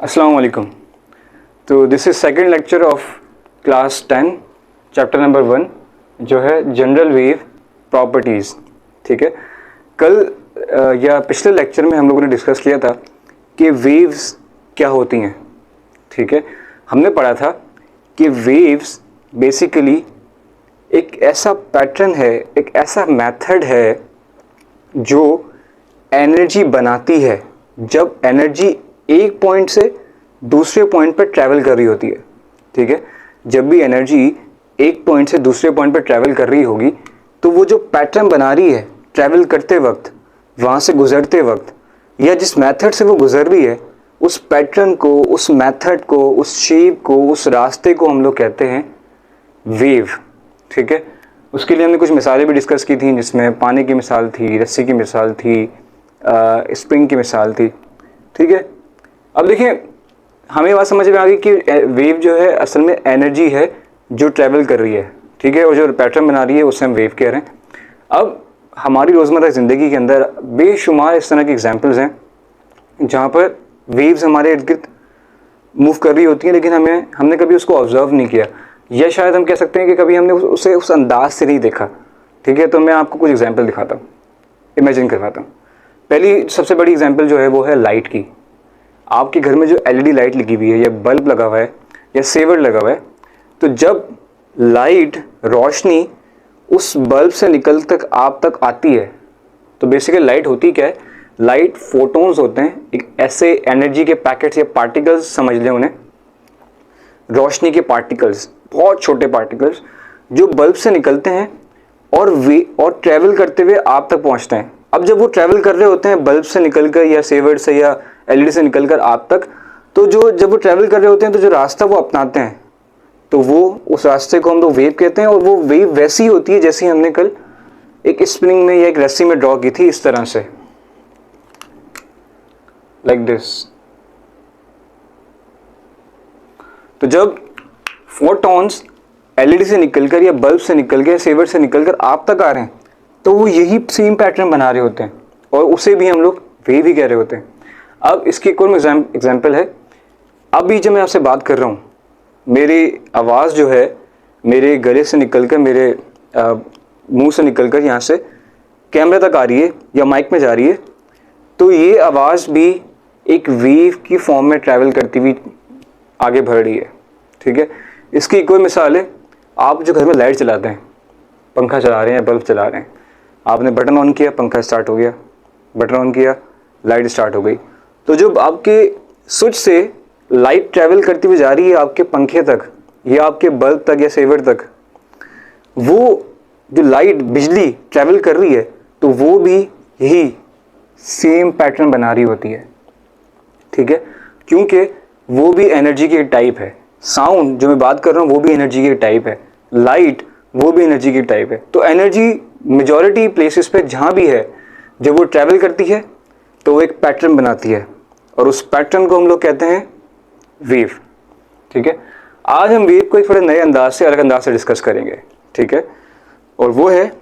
अस्सलाम वालेकुम। तो this is second lecture of class 10 chapter number 1 जो है जनरल वेव प्रॉपर्टीज़। ठीक है, कल या पिछले लेक्चर में हम लोगों ने डिस्कस किया था कि वेव्स क्या होती हैं। ठीक है, हमने पढ़ा था कि वेव्स बेसिकली एक ऐसा पैटर्न है, एक ऐसा मेथड है जो एनर्जी बनाती है जब एनर्जी एक पॉइंट से दूसरे पॉइंट पर ट्रैवल कर रही होती है। ठीक है, जब भी एनर्जी एक पॉइंट से दूसरे पॉइंट पर ट्रैवल कर रही होगी तो वो जो पैटर्न बना रही है ट्रैवल करते वक्त, वहाँ से गुजरते वक्त, या जिस मेथड से वो गुजर रही है उस पैटर्न को, उस मेथड को, उस शेप को, उस रास्ते को हम लोग कहते हैं वेव। ठीक है, उसके लिए हमने कुछ मिसालें भी डिस्कस की थी जिसमें पानी की मिसाल थी, रस्सी की मिसाल थी, स्प्रिंग की मिसाल थी। ठीक है, अब देखिए हमें बात समझ में आ गई कि वेव जो है असल में एनर्जी है जो ट्रैवल कर रही है। ठीक है, और जो पैटर्न बना रही है उसे हम वेव कह रहे हैं। अब हमारी रोज़मर्रा ज़िंदगी के अंदर बेशुमार इस तरह के एग्जांपल्स हैं जहाँ पर वेव्स हमारे इर्द गिर्द मूव कर रही होती हैं लेकिन हमने कभी उसको ऑब्जर्व नहीं किया, या शायद हम कह सकते हैं कि कभी हमने उसे उस अंदाज से नहीं देखा। ठीक है, तो मैं आपको कुछ एग्जाम्पल दिखाता हूँ, इमेजिन करवाता हूँ। पहली सबसे बड़ी एग्जाम्पल जो है वो है लाइट की। आपके घर में जो एलईडी लाइट लगी हुई है या बल्ब लगा हुआ है या सेवर लगा हुआ है, तो जब लाइट रोशनी उस बल्ब से निकल तक आप तक आती है तो बेसिकली लाइट होती क्या है? लाइट फोटोन्स होते हैं, एक ऐसे एनर्जी के पैकेट्स या पार्टिकल्स समझ लें उन्हें, रोशनी के पार्टिकल्स, बहुत छोटे पार्टिकल्स जो बल्ब से निकलते हैं और ट्रैवल करते हुए आप तक पहुंचते हैं। अब जब वो ट्रैवल कर रहे होते हैं बल्ब से निकलकर या सेवर से या एलईडी से निकलकर आप तक, तो जब वो ट्रैवल कर रहे होते हैं तो जो रास्ता वो अपनाते हैं तो वो उस रास्ते को हम लोग वेव कहते हैं। और वो वेव वैसी होती है जैसी हमने कल एक स्प्रिंग में या एक रस्सी में ड्रॉ की थी, इस तरह से, लाइक दिस। तो जब फोटॉन्स एलईडी से निकलकर या बल्ब से निकलकर या सेवर से निकलकर आप तक आ रहे हैं तो वो यही सेम पैटर्न बना रहे होते हैं और उसे भी हम लोग वेव ही कह रहे होते हैं। अब इसकी एक और एग्जाम्पल है। अभी जब मैं आपसे बात कर रहा हूँ, मेरी आवाज़ जो है मेरे गले से निकलकर, मेरे मुंह से निकलकर यहाँ से कैमरे तक आ रही है या माइक में जा रही है, तो ये आवाज़ भी एक वेव की फॉर्म में ट्रैवल करती हुई आगे बढ़ रही है। ठीक है, इसकी एक और मिसाल है, आप जो घर में लाइट चलाते हैं, पंखा चला रहे हैं, बल्ब चला रहे हैं, आपने बटन ऑन किया, पंखा स्टार्ट हो गया, बटन ऑन किया, लाइट स्टार्ट हो गई। तो जब आपके स्विच से लाइट ट्रैवल करती हुई जा रही है आपके पंखे तक या आपके बल्ब तक या सेवर तक, वो जो लाइट बिजली ट्रैवल कर रही है तो वो भी यही सेम पैटर्न बना रही होती है। ठीक है, क्योंकि वो भी एनर्जी की एक टाइप है। साउंड जो मैं बात कर रहा हूँ वो भी एनर्जी की एक टाइप है, लाइट वो भी एनर्जी की टाइप है। तो एनर्जी मेजॉरिटी प्लेसेस पे जहाँ भी है, जब वो ट्रैवल करती है तो वो एक पैटर्न बनाती है और उस पैटर्न को हम लोग कहते हैं वेव। ठीक है, आज हम वेव को एक थोड़े नए अंदाज से, अलग अंदाज से डिस्कस करेंगे। ठीक है, और वो है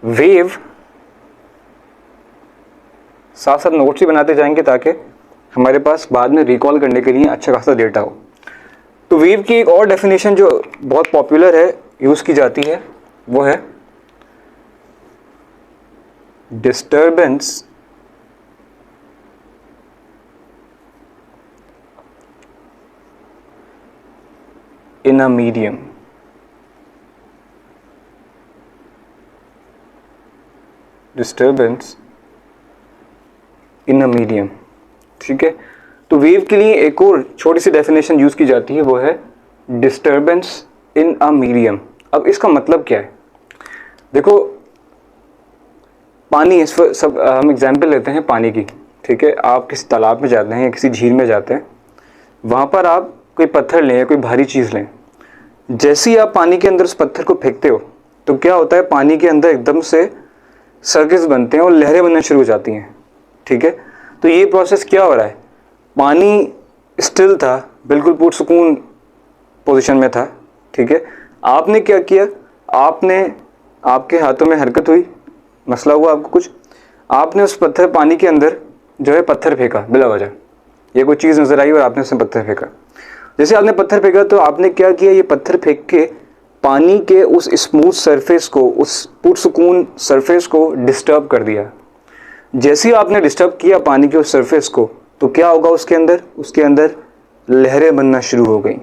वेव। साथ साथ नोट्स भी बनाते जाएंगे ताकि हमारे पास बाद में रिकॉल करने के लिए अच्छा खासा डेटा हो। तो वेव की एक और डेफिनेशन जो बहुत पॉपुलर है, यूज़ की जाती है, वो है disturbance in a medium. Disturbance in a medium. ठीक है, तो वेव के लिए एक और छोटी सी डेफिनेशन यूज़ की जाती है, वो है डिस्टर्बेंस इन अ मीडियम। अब इसका मतलब क्या है? देखो, पानी, इस पर सब हम एग्जाम्पल लेते हैं पानी की। ठीक है, आप किसी तालाब में जाते हैं या किसी झील में जाते हैं, वहाँ पर आप कोई पत्थर लें या कोई भारी चीज़ लें, जैसे ही आप पानी के अंदर उस पत्थर को फेंकते हो तो क्या होता है, पानी के अंदर एकदम से सर्कल्स बनते हैं और लहरें बनना शुरू हो जाती हैं। ठीक है, तो ये प्रोसेस क्या हो रहा है, पानी स्टिल था, बिल्कुल पुरसुकून पोजीशन में था। ठीक है, आपने क्या किया, आपके हाथों में हरकत हुई, मसला हुआ आपको कुछ, आपने उस पानी के अंदर जो है पत्थर फेंका बिला वजह। ये कोई चीज़ नज़र आई और आपने उसमें पत्थर फेंका। जैसे आपने पत्थर फेंका तो आपने क्या किया, ये पत्थर फेंक के पानी के उस स्मूथ सरफेस को, उस पुरसुकून सरफेस को डिस्टर्ब कर दिया। जैसे ही आपने डिस्टर्ब किया पानी के उस सरफेस को, तो क्या होगा उसके अंदर लहरें बनना शुरू हो गई।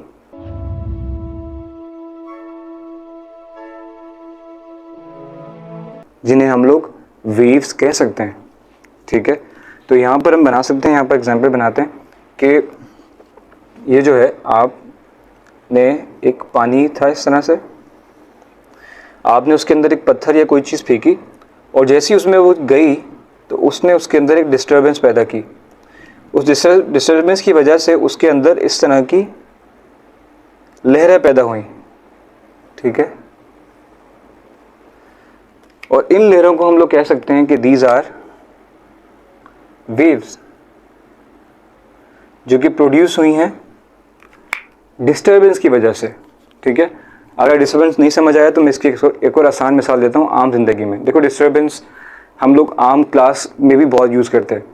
जिन्हें हम लोग वेव्स कह सकते हैं। ठीक है, तो यहाँ पर हम बना सकते हैं, यहाँ पर एग्जाम्पल बनाते हैं कि ये जो है आपने एक पानी था, इस तरह से आपने उसके अंदर एक पत्थर या कोई चीज़ फेंकी और जैसे ही उसमें वो गई तो उसने उसके अंदर एक डिस्टर्बेंस पैदा की। उस डिस्टर्बेंस की वजह से उसके अंदर इस तरह की लहरें पैदा हुई। ठीक है, और इन लहरों को हम लोग कह सकते हैं कि दीज आर वेव्स, जो कि प्रोड्यूस हुई हैं डिस्टर्बेंस की वजह से। ठीक है, अगर डिस्टर्बेंस नहीं समझ आया तो मैं इसकी एक और आसान मिसाल देता हूँ आम जिंदगी में। देखो, डिस्टर्बेंस हम लोग आम क्लास में भी बहुत यूज़ करते हैं।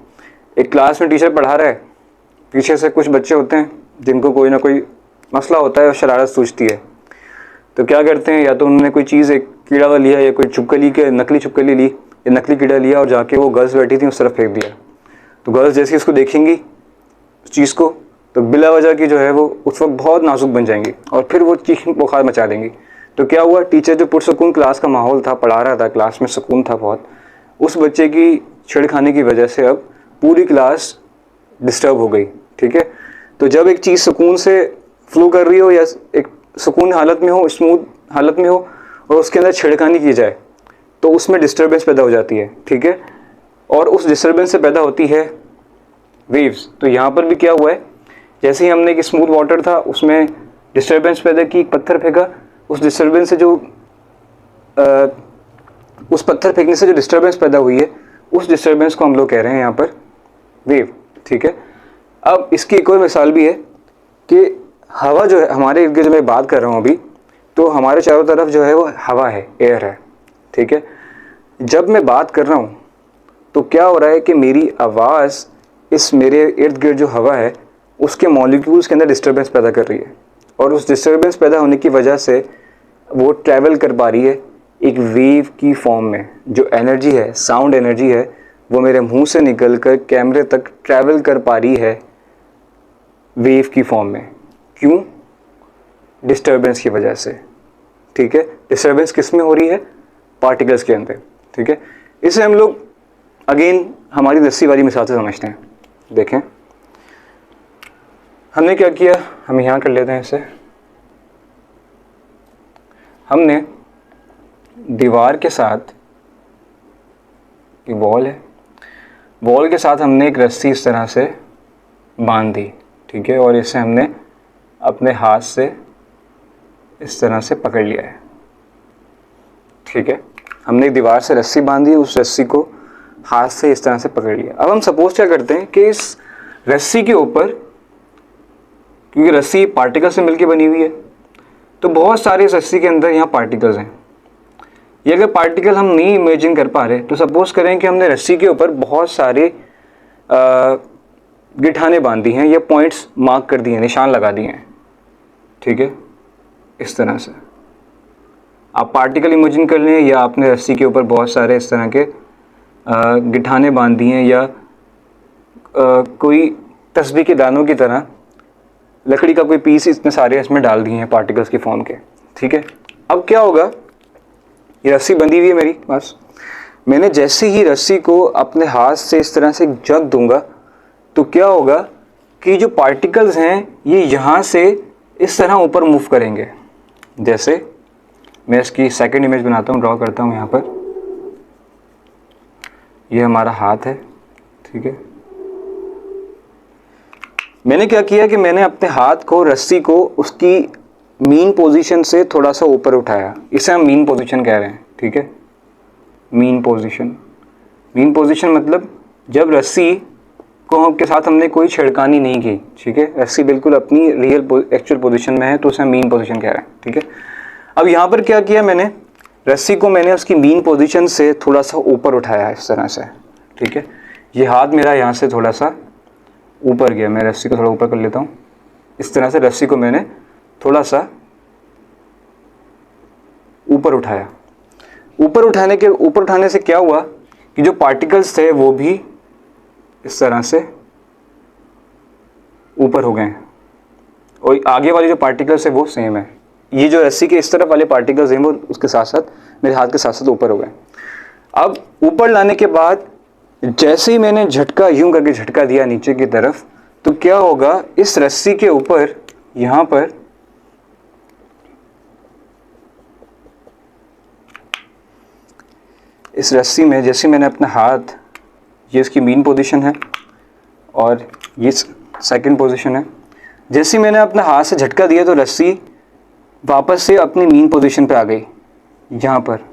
एक क्लास में टीचर पढ़ा रहा है, पीछे से कुछ बच्चे होते हैं जिनको कोई ना कोई मसला होता है और शरारत सूझती है, तो क्या करते हैं, या तो उन्होंने कोई चीज़, एक कीड़ा लिया या कोई छिपकली के नकली छिपकली ली या नकली कीड़ा लिया और जाके वो गर्ल्स बैठी थी उस तरफ फेंक दिया। तो गर्ल्स जैसे इसको देखेंगी उस चीज़ को, तो बिला वजह की जो है वो उस वक्त बहुत नाजुक बन जाएंगी और फिर वो चीख बुखार मचा देंगी। तो क्या हुआ, टीचर जो पुरसुकून क्लास का माहौल था, पढ़ा रहा था, क्लास में सुकून था बहुत, उस बच्चे की छेड़खानी की वजह से अब पूरी क्लास डिस्टर्ब हो गई। ठीक है, तो जब एक चीज़ सुकून से फ्लो कर रही हो या एक सुकून हालत में हो, स्मूथ हालत में हो, और उसके अंदर छेड़खानी की जाए तो उसमें डिस्टर्बेंस पैदा हो जाती है। ठीक है, और उस डिस्टर्बेंस से पैदा होती है वेव्स। तो यहाँ पर भी क्या हुआ है, जैसे ही हमने एक स्मूथ वाटर था उसमें डिस्टर्बेंस पैदा की, पत्थर फेंका, उस डिस्टर्बेंस से जो उस पत्थर फेंकने से जो डिस्टर्बेंस पैदा हुई है, उस डिस्टर्बेंस को हम लोग कह रहे हैं यहाँ पर वेव। ठीक है, अब इसकी एक और मिसाल भी है कि हवा जो है हमारे इर्द गिर्द, जो मैं बात कर रहा हूँ अभी, तो हमारे चारों तरफ जो है वो हवा है, एयर है। ठीक है, जब मैं बात कर रहा हूँ तो क्या हो रहा है कि मेरी आवाज़ इस मेरे इर्द गिर्द जो हवा है उसके मॉलिक्यूल्स के अंदर डिस्टर्बेंस पैदा कर रही है, और उस डिस्टर्बेंस पैदा होने की वजह से वो ट्रैवल कर पा रही है एक वेव की फॉर्म में। जो एनर्जी है, साउंड एनर्जी है, वो मेरे मुंह से निकल कर कैमरे तक ट्रैवल कर पा रही है वेव की फॉर्म में। क्यों? डिस्टर्बेंस की वजह से। ठीक है, डिस्टर्बेंस किस में हो रही है? पार्टिकल्स के अंदर। ठीक है, इसे हम लोग अगेन हमारी रस्सी वाली मिसाल से समझते हैं। देखें, हमने क्या किया, हम यहाँ कर लेते हैं इसे। हमने दीवार के साथ, ये वॉल है, वॉल के साथ हमने एक रस्सी इस तरह से बांध दी। ठीक है, और इसे हमने अपने हाथ से इस तरह से पकड़ लिया है। ठीक है, हमने एक दीवार से रस्सी बांधी, उस रस्सी को हाथ से इस तरह से पकड़ लिया। अब हम सपोज क्या करते हैं कि इस रस्सी के ऊपर, क्योंकि रस्सी पार्टिकल से मिलकर बनी हुई है, तो बहुत सारे इस रस्सी के अंदर यहाँ पार्टिकल्स हैं। ये अगर पार्टिकल हम नहीं इमेजिन कर पा रहे तो सपोज करें कि हमने रस्सी के ऊपर बहुत सारे गिठाने बांधी हैं या पॉइंट्स मार्क कर दिए हैं, निशान लगा दिए हैं। ठीक है, इस तरह से आप पार्टिकल इमेजिन कर लें, या आपने रस्सी के ऊपर बहुत सारे इस तरह के गिठाने बांध दिए हैं, या कोई तस्बीह के दानों की तरह लकड़ी का कोई पीस इतने सारे इसमें डाल दिए हैं पार्टिकल्स की फॉर्म के। ठीक है, अब क्या होगा, ये रस्सी बंधी हुई है मेरी पास, मैंने जैसे ही रस्सी को अपने हाथ से इस तरह से जग दूंगा तो क्या होगा कि जो पार्टिकल्स हैं ये यहाँ से इस तरह ऊपर मूव करेंगे। जैसे मैं इसकी सेकंड इमेज बनाता हूँ, ड्रॉ करता हूँ यहाँ पर। ये हमारा हाथ है। ठीक है, मैंने क्या किया कि मैंने अपने हाथ को, रस्सी को उसकी मीन पोजीशन से थोड़ा सा ऊपर उठाया। इसे हम मीन पोजीशन कह रहे हैं। ठीक है, मीन पोजीशन। मीन पोजीशन मतलब जब रस्सी को के साथ हमने कोई छेड़खानी नहीं की। ठीक है, रस्सी बिल्कुल अपनी रियल एक्चुअल पोजीशन में है, तो उसे हम मीन पोजीशन कह रहे हैं। ठीक है, अब यहाँ पर क्या किया, मैंने रस्सी को मैंने उसकी मीन पोजीशन से थोड़ा सा ऊपर उठाया इस तरह से। ठीक है, ये हाथ मेरा यहाँ से थोड़ा सा ऊपर गया, मैं रस्सी को थोड़ा ऊपर कर लेता हूँ। इस तरह से रस्सी को मैंने थोड़ा सा ऊपर उठाया। ऊपर उठाने से क्या हुआ कि जो पार्टिकल्स थे वो भी इस तरह से ऊपर हो गए हैं, और आगे वाले जो पार्टिकल्स है वो सेम है। ये जो रस्सी के इस तरफ वाले पार्टिकल्स हैं वो उसके साथ साथ मेरे हाथ के साथ साथ ऊपर हो गए। अब ऊपर लाने के बाद जैसे ही मैंने झटका, यूं करके झटका दिया नीचे की तरफ, तो क्या होगा, इस रस्सी के ऊपर यहां पर इस रस्सी में जैसे मैंने अपना हाथ, ये इसकी मीन पोजीशन है और ये सेकंड पोजीशन है, जैसे मैंने अपना हाथ से झटका दिया तो रस्सी वापस से अपनी मीन पोजीशन पे आ गई यहाँ पर।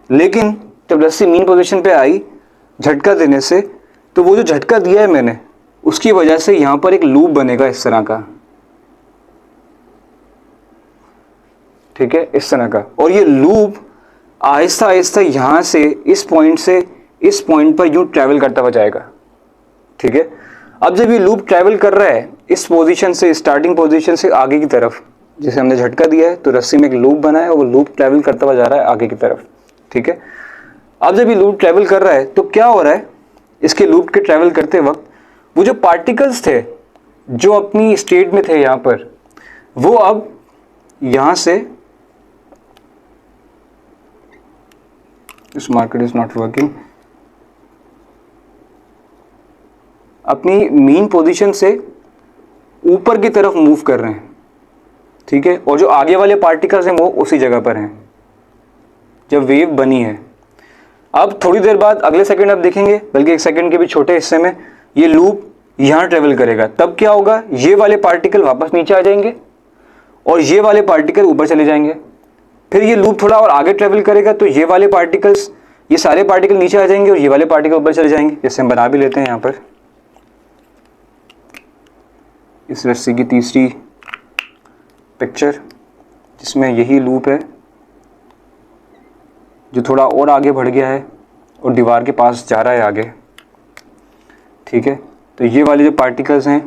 लेकिन जब रस्सी मीन पोजीशन पे आई झटका देने से, तो वो जो झटका दिया है मैंने उसकी वजह से यहाँ पर एक लूप बनेगा इस तरह का, ठीक है, इस तरह का। और ये लूप आहिस्ता आहिस्ता यहाँ से इस पॉइंट पर यूँ ट्रैवल करता हुआ जाएगा, ठीक है। अब जब ये लूप ट्रैवल कर रहा है इस पोजीशन से, स्टार्टिंग पोजीशन से आगे की तरफ, जैसे हमने झटका दिया है तो रस्सी में एक लूप बना है और वो लूप ट्रैवल करता हुआ जा रहा है आगे की तरफ, ठीक है। अब जब ये लूप ट्रैवल कर रहा है तो क्या हो रहा है, इसके लूप के ट्रैवल करते वक्त वो जो पार्टिकल्स थे जो अपनी स्टेट में थे यहाँ पर, वो अब यहाँ से, this marker is not working, अपनी मीन पोजीशन से ऊपर की तरफ मूव कर रहे हैं, ठीक है। और जो आगे वाले पार्टिकल्स हैं वो उसी जगह पर हैं जब वेव बनी है। अब थोड़ी देर बाद अगले सेकंड आप देखेंगे, बल्कि एक सेकंड के भी छोटे हिस्से में ये लूप यहाँ ट्रेवल करेगा। तब क्या होगा, ये वाले पार्टिकल वापस नीचे आ जाएंगे और ये वाले पार्टिकल ऊपर चले जाएंगे। फिर ये लूप थोड़ा और आगे ट्रेवल करेगा तो ये वाले पार्टिकल्स, ये सारे पार्टिकल नीचे आ जाएंगे और ये वाले पार्टिकल ऊपर चले जाएंगे। जैसे हम बना भी लेते हैं यहाँ पर इस रस्सी की तीसरी पिक्चर, जिसमें यही लूप है जो थोड़ा और आगे बढ़ गया है और दीवार के पास जा रहा है आगे, ठीक है। तो ये वाले जो पार्टिकल्स हैं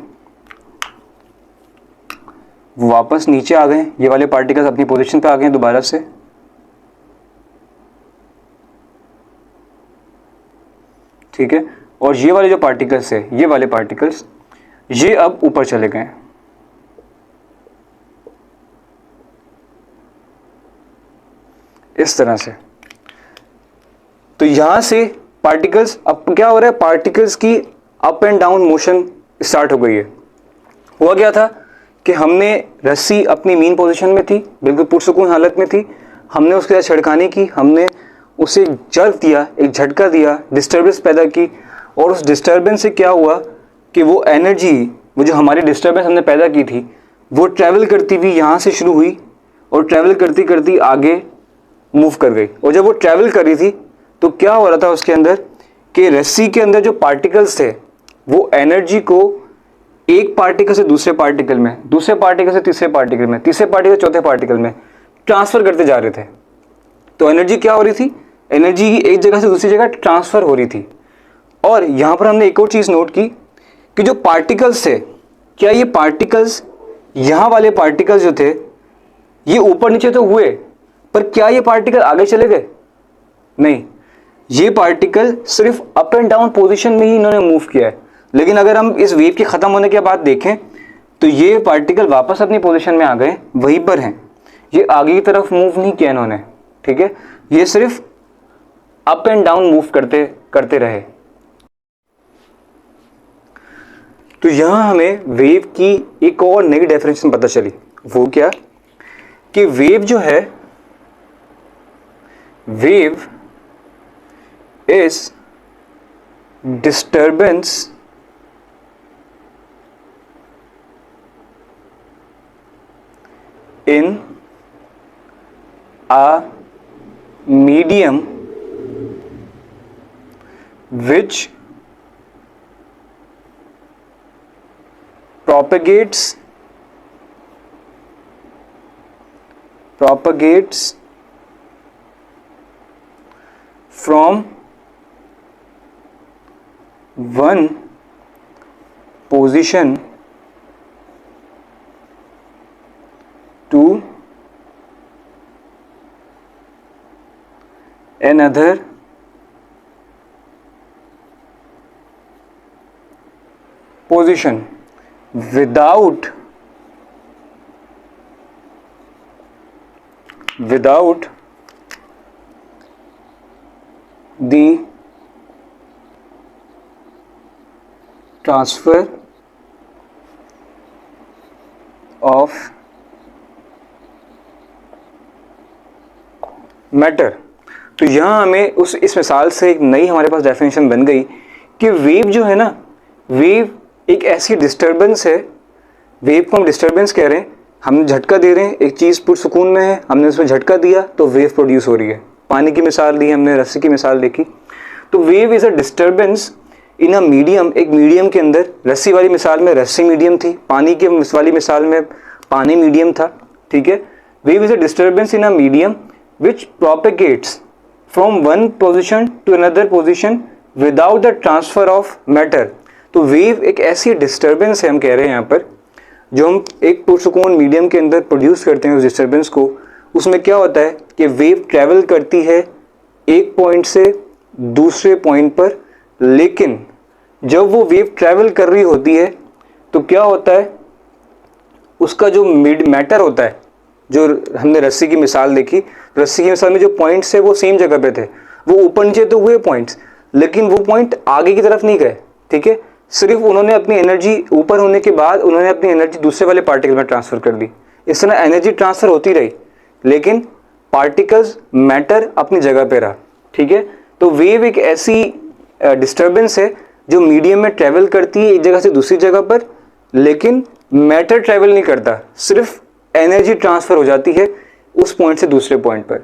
वो वापस नीचे आ गए, ये वाले पार्टिकल्स अपनी पोजीशन पे आ गए दोबारा से, ठीक है। और ये वाले जो पार्टिकल्स है, ये वाले पार्टिकल्स, ये अब ऊपर चले गए, इस तरह से। तो यहां से पार्टिकल्स, अब क्या हो रहा है, पार्टिकल्स की up and down motion start हो गई है। हुआ क्या था कि हमने रस्सी अपनी मीन पोजीशन में थी, बिल्कुल पुरसुकून हालत में थी, हमने उसके साथ छिड़काने की, हमने उसे जर्क दिया, एक झटका दिया, डिस्टर्बेंस पैदा की। और उस डिस्टर्बेंस से क्या हुआ कि वो एनर्जी, वो जो हमारी डिस्टर्बेंस हमने पैदा की थी, वो ट्रैवल करती हुई यहाँ से शुरू हुई और ट्रैवल करती करती आगे मूव कर गई। और जब वो ट्रैवल कर रही थी तो क्या हो रहा था उसके अंदर कि रस्सी के अंदर जो पार्टिकल्स थे वो एनर्जी को एक पार्टिकल से दूसरे पार्टिकल में, दूसरे पार्टिकल से तीसरे पार्टिकल में, तीसरे पार्टिकल से चौथे पार्टिकल में ट्रांसफर करते जा रहे थे। तो एनर्जी क्या हो रही थी, एनर्जी एक जगह से दूसरी जगह ट्रांसफर हो रही थी। और यहाँ पर हमने एक और चीज़ नोट की कि जो पार्टिकल्स थे, क्या ये पार्टिकल्स, यहाँ वाले पार्टिकल्स जो थे ये ऊपर नीचे तो हुए, पर क्या ये पार्टिकल आगे चले गए? नहीं, ये पार्टिकल सिर्फ अप एंड डाउन पोजीशन में ही इन्होंने मूव किया है। लेकिन अगर हम इस वेव के ख़त्म होने के बाद देखें तो ये पार्टिकल वापस अपनी पोजीशन में आ गए, वहीं पर हैं, ये आगे की तरफ मूव नहीं किया इन्होंने, ठीक है। ये सिर्फ अप एंड डाउन मूव करते करते रहे। तो यहां हमें वेव की एक और नई डेफिनेशन पता चली। वो क्या कि वेव जो है, wave is disturbance in a medium which propagates from one position to another position without the transfer of matter. तो यहाँ हमें इस मिसाल से एक नई हमारे पास डेफिनेशन बन गई कि वेव जो है ना, वेव एक ऐसी डिस्टर्बेंस है, वेव को हम डिस्टर्बेंस कह रहे हैं, हम झटका दे रहे हैं, एक चीज़ पुरसुकून में है, हमने उसमें झटका दिया तो वेव प्रोड्यूस हो रही है। पानी की मिसाल दी हमने, रस्सी की मिसाल देखी। तो wave is a disturbance in a medium, एक मीडियम के अंदर। रस्सी वाली मिसाल में रस्सी मीडियम थी, पानी के वाली मिसाल में पानी मीडियम था, ठीक है। Wave is a disturbance in a medium which propagates from one position to another position without the transfer of matter। तो वेव एक ऐसी डिस्टर्बेंस है, हम कह रहे हैं यहाँ पर, जो हम एक पुरसुकून मीडियम के अंदर प्रोड्यूस करते हैं उस डिस्टर्बेंस को। उसमें क्या होता है कि वेव ट्रैवल करती है एक पॉइंट से दूसरे पॉइंट पर, लेकिन जब वो वेव ट्रैवल कर रही होती है तो क्या होता है, उसका जो मैटर होता है, जो हमने रस्सी की मिसाल देखी, रस्सी की मिसाल में जो पॉइंट्स है वो सेम जगह पे थे, वो ऊपर नीचे तो हुए पॉइंट्स, लेकिन वो पॉइंट आगे की तरफ नहीं गए, ठीक है। सिर्फ उन्होंने अपनी एनर्जी ऊपर होने के बाद उन्होंने अपनी एनर्जी दूसरे वाले पार्टिकल में ट्रांसफर कर दी। इस तरह एनर्जी ट्रांसफर होती रही, लेकिन पार्टिकल्स मैटर अपनी जगह पे रहा, ठीक है। तो वेव एक ऐसी डिस्टर्बेंस है जो मीडियम में ट्रेवल करती है एक जगह से दूसरी जगह पर, लेकिन मैटर ट्रेवल नहीं करता, सिर्फ एनर्जी ट्रांसफर हो जाती है उस पॉइंट से दूसरे पॉइंट पर।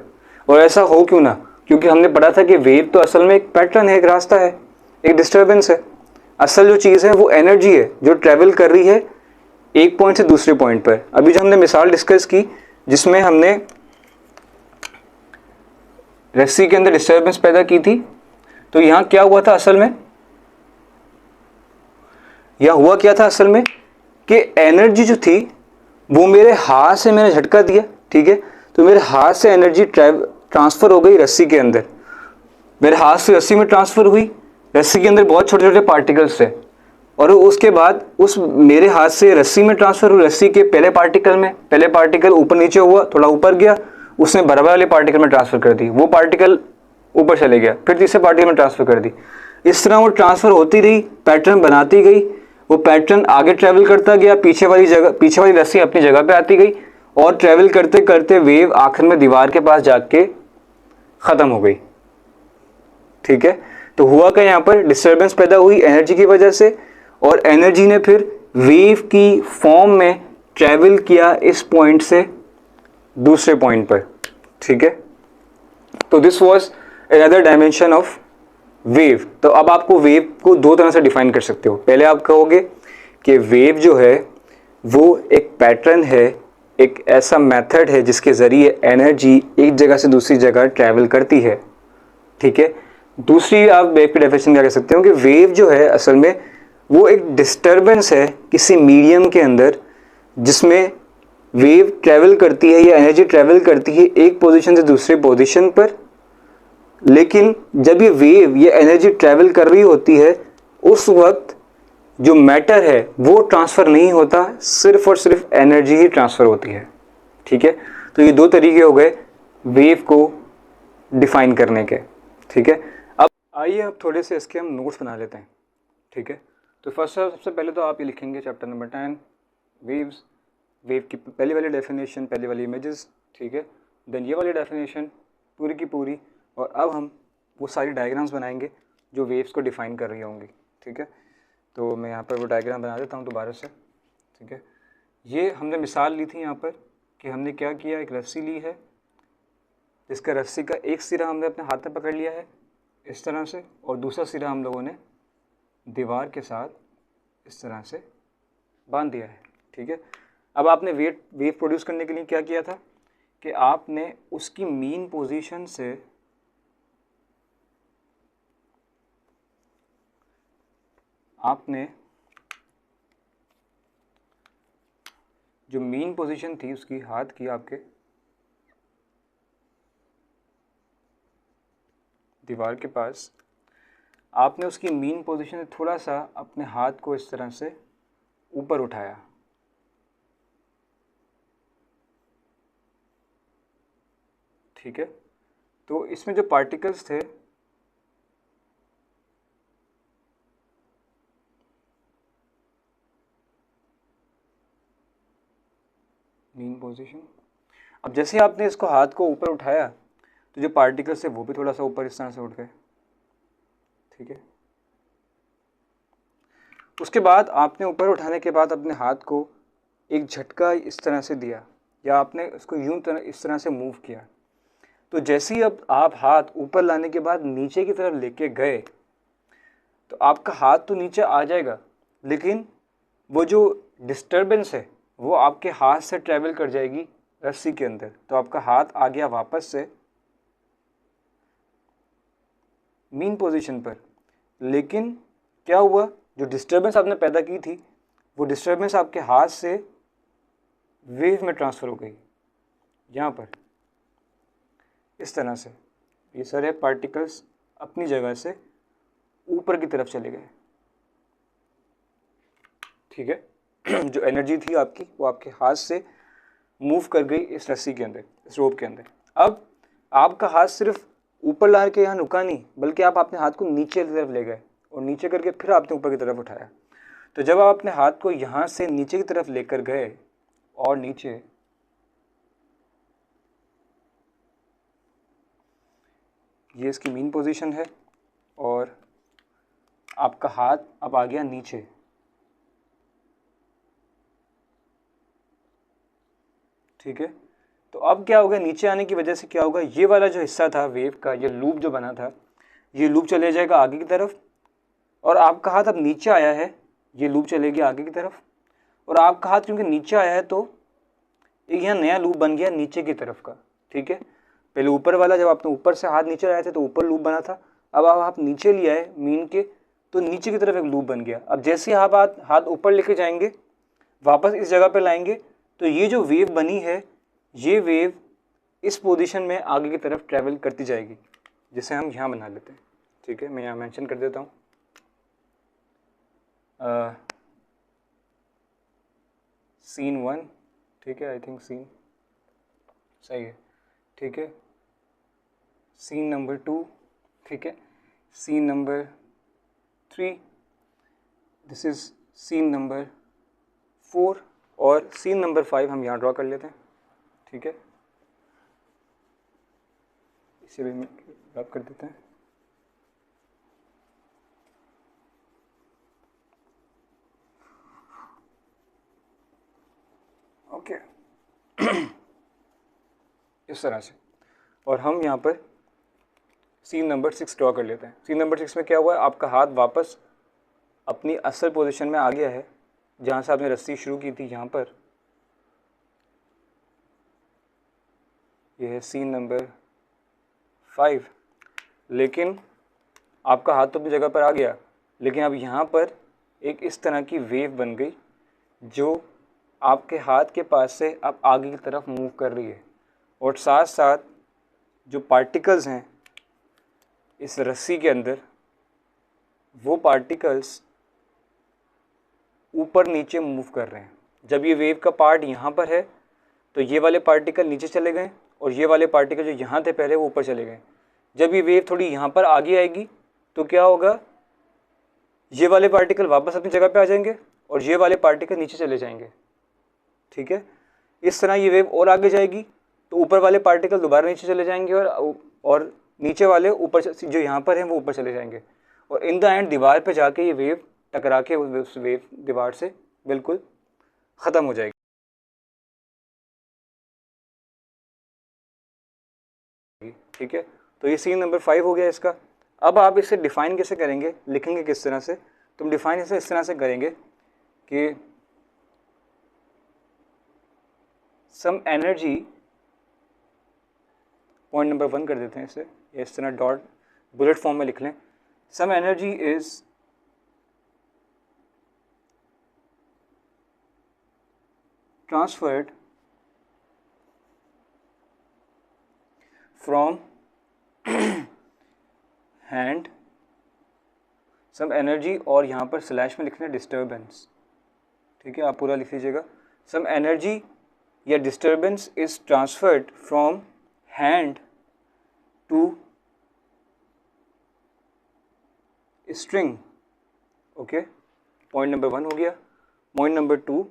और ऐसा हो क्यों ना, क्योंकि हमने पढ़ा था कि वेव तो असल में एक पैटर्न है, एक रास्ता है, एक डिस्टर्बेंस है। असल जो चीज़ है वो एनर्जी है जो ट्रेवल कर रही है एक पॉइंट से दूसरे पॉइंट पर। अभी जो हमने मिसाल डिस्कस की जिसमें हमने रस्सी के अंदर डिस्टर्बेंस पैदा की थी, तो यहाँ क्या हुआ था असल में, यहाँ हुआ क्या था असल में कि एनर्जी जो थी वो मेरे हाथ से मैंने झटका दिया, ठीक है। तो मेरे हाथ से एनर्जी ट्रांसफर हो गई रस्सी के अंदर, मेरे हाथ से रस्सी में ट्रांसफर हुई। रस्सी के अंदर बहुत छोटे छोटे पार्टिकल्स थे, और उसके बाद उस मेरे हाथ से रस्सी में ट्रांसफर हुई, रस्सी के पहले पार्टिकल में, पहले पार्टिकल ऊपर नीचे हुआ, थोड़ा ऊपर गया, उसने बराबर वाले पार्टिकल में ट्रांसफर कर दी, वो पार्टिकल ऊपर चले गया, फिर तीसरे पार्टिकल में ट्रांसफर कर दी। इस तरह वो ट्रांसफर होती रही, पैटर्न बनाती गई, वो पैटर्न आगे ट्रेवल करता गया, पीछे वाली रस्सी अपनी जगह पे आती गई, और ट्रेवल करते करते वेव आखिर में दीवार के पास जाके खत्म हो गई, ठीक है। तो हुआ क्या, यहाँ पर डिस्टर्बेंस पैदा हुई एनर्जी की वजह से, और एनर्जी ने फिर वेव की फॉर्म में ट्रेवल किया इस पॉइंट से दूसरे पॉइंट पर, ठीक है। तो this was another dimension of wave. तो अब आपको वेव को दो तरह से डिफाइन कर सकते हो। पहले आप कहोगे कि वेव जो है वो एक पैटर्न है, एक ऐसा मेथड है जिसके ज़रिए एनर्जी एक जगह से दूसरी जगह ट्रैवल करती है, ठीक है। दूसरी आप वेव की डेफिनेशन क्या कह सकते हो कि वेव जो है असल में वो एक डिस्टर्बेंस है किसी मीडियम के अंदर, जिसमें वेव ट्रैवल करती है या एनर्जी ट्रैवल करती है एक पोजीशन से दूसरे पोजीशन पर, लेकिन जब ये वेव ये एनर्जी ट्रैवल कर रही होती है उस वक्त जो मैटर है वो ट्रांसफ़र नहीं होता, सिर्फ और सिर्फ एनर्जी ही ट्रांसफ़र होती है, ठीक है। तो ये दो तरीके हो गए वेव को डिफाइन करने के, ठीक है। अब आइए अब थोड़े से इसके हम नोट्स बना लेते हैं, ठीक है। तो फर्स्ट सबसे पहले तो आप ये लिखेंगे चैप्टर नंबर 10 वेव्स, वेव की पहली वाली डेफिनेशन, पहली वाली इमेजेस, ठीक है। देन ये वाली डेफिनेशन पूरी की पूरी, और अब हम वो सारी डायग्राम्स बनाएंगे जो वेव्स को डिफाइन कर रही होंगी, ठीक है। तो मैं यहाँ पर वो डायग्राम बना देता हूँ दोबारा से, ठीक है। ये हमने मिसाल ली थी यहाँ पर कि हमने क्या किया, एक रस्सी ली है जिसका रस्सी का एक सिरा हमने अपने हाथ में पकड़ लिया है इस तरह से, और दूसरा सिरा हम लोगों ने दीवार के साथ इस तरह से बांध दिया है, ठीक है। अब आपने वेव प्रोड्यूस करने के लिए क्या किया था कि आपने उसकी मीन पोजीशन से आपने जो मीन पोजीशन थी उसकी हाथ की आपके दीवार के पास, आपने उसकी मीन पोजीशन से थोड़ा सा अपने हाथ को इस तरह से ऊपर उठाया, ठीक है। तो इसमें जो पार्टिकल्स थे मीन पोजीशन, अब जैसे आपने इसको हाथ को ऊपर उठाया तो जो पार्टिकल्स थे वो भी थोड़ा सा ऊपर इस तरह से उठ गए, ठीक है। उसके बाद आपने ऊपर उठाने के बाद अपने हाथ को एक झटका इस तरह से दिया, या आपने उसको इस तरह से मूव किया। तो जैसे ही अब आप हाथ ऊपर लाने के बाद नीचे की तरफ लेके गए तो आपका हाथ तो नीचे आ जाएगा, लेकिन वो जो डिस्टर्बेंस है वो आपके हाथ से ट्रैवल कर जाएगी रस्सी के अंदर। तो आपका हाथ आ गया वापस से मीन पोजीशन पर, लेकिन क्या हुआ, जो डिस्टर्बेंस आपने पैदा की थी वो डिस्टर्बेंस आपके हाथ से वेव में ट्रांसफ़र हो गई, यहाँ पर इस तरह से। ये सारे पार्टिकल्स अपनी जगह से ऊपर की तरफ चले गए, ठीक है। जो एनर्जी थी आपकी वो आपके हाथ से मूव कर गई इस रस्सी के अंदर, इस रोप के अंदर। अब आपका हाथ सिर्फ ऊपर ला के यहाँ रुका नहीं, बल्कि आप अपने हाथ को नीचे की तरफ ले गए और नीचे करके फिर आपने ऊपर की तरफ उठाया। तो जब आप अपने हाथ को यहाँ से नीचे की तरफ लेकर गए और नीचे, ये इसकी मीन पोजीशन है और आपका हाथ अब आ गया नीचे, ठीक है। तो अब क्या होगा, नीचे आने की वजह से क्या होगा, ये वाला जो हिस्सा था वेव का, ये लूप जो बना था, ये लूप चले जाएगा आगे की तरफ, और आपका हाथ अब नीचे आया है, ये लूप चलेगी आगे की तरफ, और आपका हाथ क्योंकि नीचे आया है तो एक यहाँ नया लूप बन गया नीचे की तरफ का, ठीक है। पहले ऊपर वाला, जब आपने ऊपर से हाथ नीचे लाए थे तो ऊपर लूप बना था, अब आप नीचे लिया है मीन के, तो नीचे की तरफ एक लूप बन गया। अब जैसे ही आप हाथ ऊपर लेके जाएंगे, वापस इस जगह पर लाएंगे, तो ये जो वेव बनी है, ये वेव इस पोजीशन में आगे की तरफ ट्रैवल करती जाएगी, जिसे हम यहाँ बना लेते हैं, ठीक है। मैं यहाँ मेंशन कर देता हूँ सीन 1, ठीक है। आई थिंक सीन सही है, ठीक है। सीन नंबर 2, ठीक है। Scene number 3, this is scene number 4, और सीन नंबर 5 हम यहाँ ड्रॉ कर लेते हैं, ठीक है। इसे भी रब कर देते हैं। ओके इस तरह से, और हम यहाँ पर सीन नंबर 6 ड्रॉ कर लेते हैं। सीन नंबर 6 में क्या हुआ है, आपका हाथ वापस अपनी असल पोजीशन में आ गया है, जहाँ से आपने रस्सी शुरू की थी, यहाँ पर। यह है सीन नंबर 5, लेकिन आपका हाथ तो अपनी जगह पर आ गया, लेकिन अब यहाँ पर एक इस तरह की वेव बन गई जो आपके हाथ के पास से अब आगे की तरफ मूव कर रही है, और साथ साथ जो पार्टिकल्स हैं इस रस्सी के अंदर, वो पार्टिकल्स ऊपर नीचे मूव कर रहे हैं। जब ये वेव का पार्ट यहाँ पर है तो ये वाले पार्टिकल नीचे चले गए, और ये वाले पार्टिकल जो यहाँ थे पहले वो ऊपर चले गए। जब ये वेव थोड़ी यहाँ पर आगे आएगी तो क्या होगा, ये वाले पार्टिकल वापस अपनी जगह पे आ जाएंगे और ये वाले पार्टिकल नीचे चले जाएंगे, ठीक है। इस तरह ये वेव और आगे जाएगी तो ऊपर वाले पार्टिकल दोबारा नीचे चले जाएंगे, और नीचे वाले ऊपर जो यहाँ पर हैं वो ऊपर चले जाएंगे, और इन द एंड दीवार पे जाके ये वेव टकरा के उस वेव दीवार से बिल्कुल ख़त्म हो जाएगी, ठीक है। तो ये सीन नंबर 5 हो गया इसका। अब आप इसे डिफ़ाइन कैसे करेंगे, लिखेंगे किस तरह से, तुम डिफ़ाइन इसे इस तरह से करेंगे कि सम एनर्जी, पॉइंट नंबर 1 कर देते हैं इसे, इस तरह डॉट बुलेट फॉर्म में लिख लें। Some energy is transferred from hand some energy, और यहाँ पर स्लैश में लिखना है डिस्टर्बेंस, ठीक है, आप पूरा लिख लीजिएगा। सम एनर्जी या disturbance is transferred from hand to string. Okay, point number 1 हो गया। पॉइंट नंबर 2,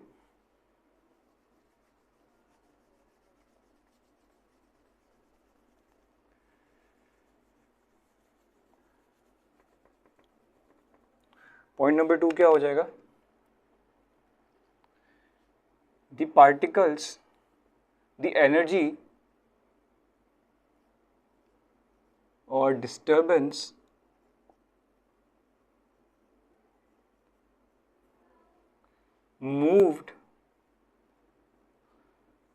पॉइंट नंबर 2 क्या हो जाएगा? द पार्टिकल्स, द एनर्जी और disturbance moved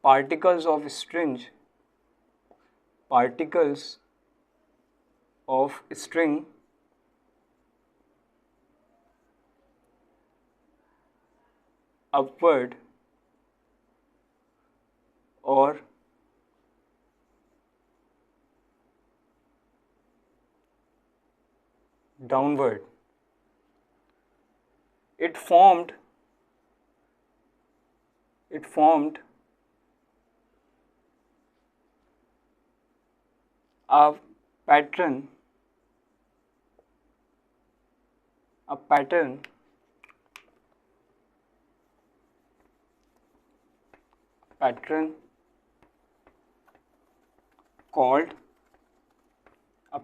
particles of string upward or downward. It formed a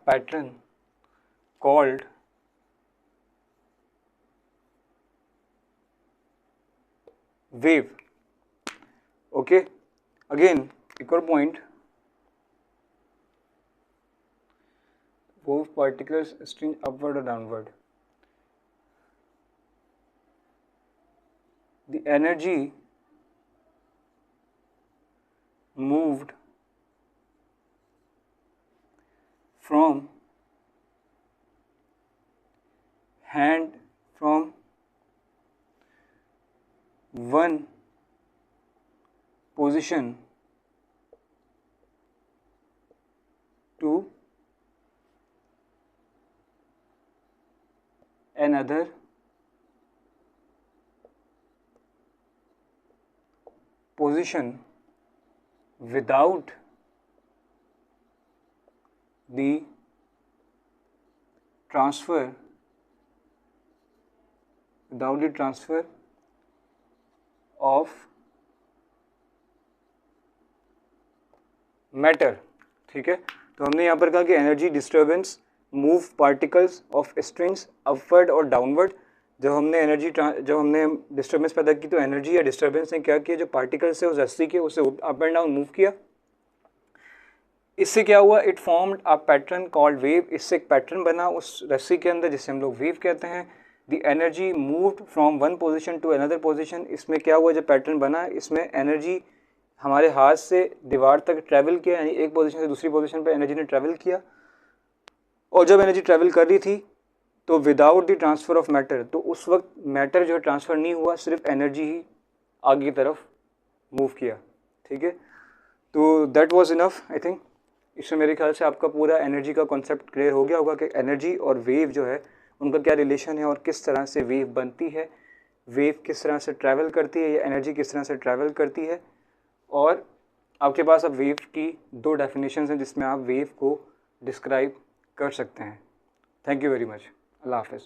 pattern called wave. Okay, again एक और point, वो particular string upward और downward, the energy moved from hand from one position to another position without the transfer of matter. ठीक है, तो हमने यहाँ पर कहा कि energy disturbance move particles of strings upward और डाउनवर्ड। जब हमने डिस्टर्बेंस पैदा की तो एनर्जी या डिस्टर्बेंस ने क्या किया, जो पार्टिकल्स है उस रस्सी के उसे अप एंड डाउन मूव किया। इससे क्या हुआ, it formed a pattern called wave. इससे एक पैटर्न बना उस रस्सी के अंदर जिसे हम लोग वेव कहते हैं। The energy moved from one position to another position. इसमें क्या हुआ, जब पैटर्न बना इसमें एनर्जी हमारे हाथ से दीवार तक ट्रैवल किया, यानी एक पोजीशन से दूसरी पोजीशन पर एनर्जी ने ट्रैवल किया। और जब एनर्जी ट्रैवल कर रही थी तो without the transfer of matter, तो उस वक्त मैटर जो है ट्रांसफ़र नहीं हुआ, सिर्फ एनर्जी ही आगे की तरफ मूव किया। ठीक है, तो that was enough I think. इसमें मेरे ख्याल से आपका पूरा एनर्जी का कॉन्सेप्ट क्लियर हो गया होगा कि एनर्जी और वेव जो है उनका क्या रिलेशन है और किस तरह से वेव बनती है, वेव किस तरह से ट्रैवल करती है या एनर्जी किस तरह से ट्रैवल करती है। और आपके पास अब वेव की 2 डेफिनेशंस हैं जिसमें आप वेव को डिस्क्राइब कर सकते हैं। Thank you very much. अल्लाह हाफ़िज़।